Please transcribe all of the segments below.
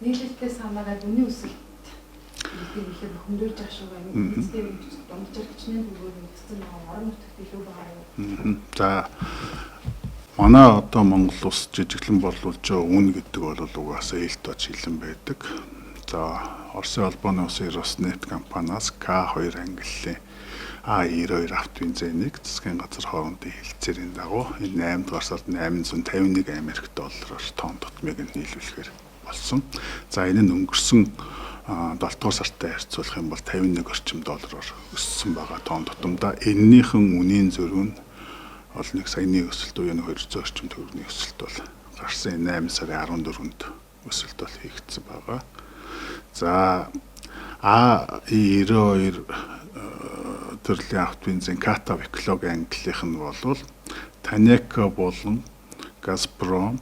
нийлэлтээс хамаараад үнийн өсөлт гэдэг ихээр хөндөөлж байгаа шүү гэх юм. Эцгээр дунджаар хичнээн бүгд нэгдсэн байгаа орон нутагт илүү байгаа юу? За манай одоо Монгол улс жижиглэн борлуулж байгаа үн гэдэг бол угаасаа ил тоо шилэн байдаг. За Оросын холбооны улсын Роснефть компаниас К2 ангиллын А92 автовинзэнийг засгийн газар хоорондын хэлэлцээрийн дагуу энэ 8 дугаар сард 851 Америк доллараар тонн тутмыг нийлүүлэхээр болсон. За энэ нь өнгөрсөн 7 дугаар сартай харьцуулах юм бол 51 орчим доллараар өссөн байгаа тонн тутамдаа. Эннийхэн үнийн зөрүү нь бол 1 саяны өсөлт буюу 200 орчим төгрөгийн өсөлт бол гарсан 8 сарын 14-нд өсөлт бол хийгдсэн байгаа. За А92 төрлийн автовинзэн Катав экологи ангиллийнх нь бол Танеко болон Газпром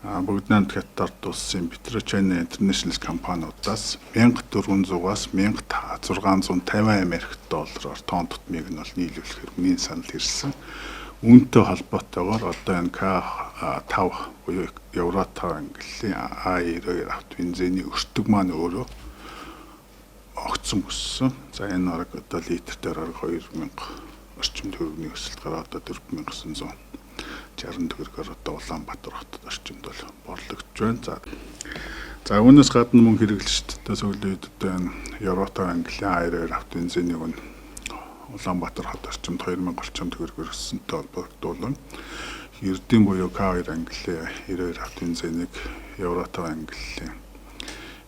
бүгд найрамд Хятад улсын Petrochina International компаниудаас 1400-аас 1650 Америк доллараар тонн тутмыг нь бол нийлүүлэхээр үнийн санал ирсэн. Үүнтэй холбоотойгоор одоо энэ К5 буюу Евротав ангиллын А92 автовинзэний өртөг маань өөрөө огцон өссөн. За энэ арга одоо литр дээр 2000 орчим төгрөгийн өсөлт гараад одоо 4960 төгрөгөөр одоо Улаанбаатар хотод орчимд бол борлогдож байна. За үүнээс гадна мөн хэрэглэгчдтэй сүүлийн үед одоо энэ Евротав ангиллын А92 автовинзэнийг нь Улаанбаатар хот орчимд 2000 орчим төгрөгөөр өссөнтэй холбогдуулан Эрдэнэ буюу К2 ангиллын 92 автовинзэнийг Евротав ангиллын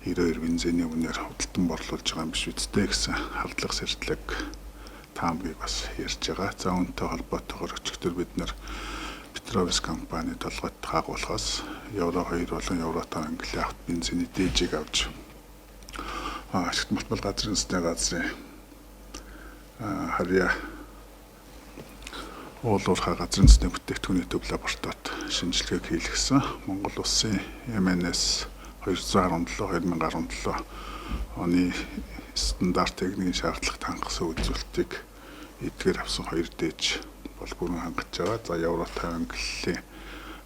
92 бензиний үнээр худалдан борлуулж байгаа юм биш үстэй гэсэн хардлага сэрдлэг таамгийг бас ярьж байгаа. За үүнтэй холбоотойгоор өчигдөр бид нэр Петровс компани толгойд хаагуулахаас Евро 2 болон Евротав ангиллын авто бензиний дээжийг авч ашигт мултмал газрын үндэсний газрын харьяа уулуурхай газрын үндэсний бүтээгдэхүүний төв лабораторид шинжилгээг хийлгэсэн. Монгол улсын МНС 217-2017 оны стандарт техникийн шаардлагатай хангасан үзүүлэлтийг эдгээр авсан 2 дээж бол бүрэн хангаж байгаа. За Евротав ангиллын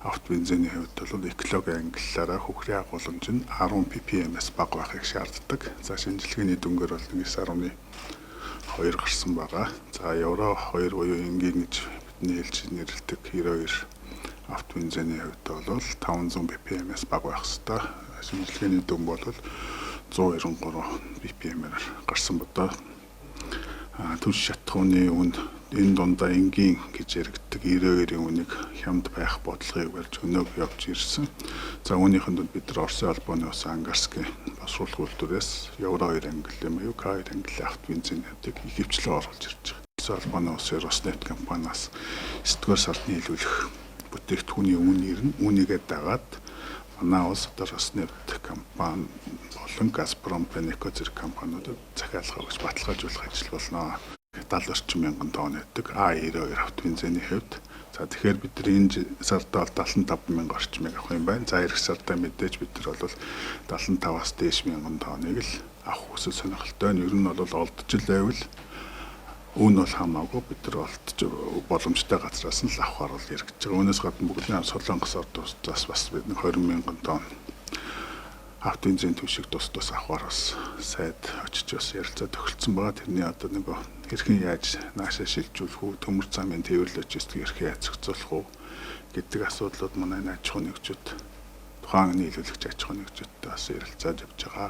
автовинзэний хувьд бол экологи ангиллаараа хөхрийн агуулмж нь 10 ppm-с бага байхыг шаарддаг. За шинжилгээний дүнгээр бол 1.2 гарсан байгаа. За Евро 2 буюу энгийн гэж бидний хэлж нэрлэдэг 92 автовинзэний хувьд бол 500 ppm-с бага байх ёстой. Шинжилгээний дүн бол 193 ppm-аар гарсан бодоо. Түнш шатхууны үн энэ дундаа энгийн гэж яригддаг 92-ийн үнийг хямд байх бодлогыг барьж өнөөг явж ирсэн. За үүнийхэн дунд бид нар Оросын холбооны улс Ангарскийн босруулах үйлдвэрээс Евро 2 ангиллын буюу К2 ангиллын автовинзэнүүдийг ихэвчлэн оруулж ирж байгаа. Оросын холбооны улсын Роснефть компаниас 9-р сард нийлүүлэх бүтээгдэхүүний үүнийгээ дагаад манай улс одоо Роснефть компани болон Газпром, Танеко зэрэг компаниудад захиалга өгч баталгаажуулах ажил болно. 70 орчим мянган тонн гэдэг А92 автовинзэний хувьд. За тэгэхээр бид нар энэ сард бол 75 мянган орчмыг авах юм байна. За эх сарда мэдээж бид нар бол 75-аас дээш мянган тонныг л авах хүсэл сонирхолтой. Ер нь бол олдож л байвал үн бол хамаагүй бид нар олдож боломжтой газраас нь л авахар бол яригдж байгаа. Үүнээс гадна бүгдний Солонгос ордоос бас бид 20 мянган тонн автовинзэн түвшиг тус авахар бас сайд очиж бас ярилцаа тохиролцсон байгаа. Тэрний одоо нэг хэрхэн яаж наашаа шилжүүлэх үү, төмөр замын тээвэрлэж ирдэг хэрхэн яаж зохицуулах уу гэдэг асуудлууд манай аж ахуйн нэгжүүд тухайн нийлүүлэгч аж ахуйн нэгжүүдтэй бас ярилцаад явж байгаа.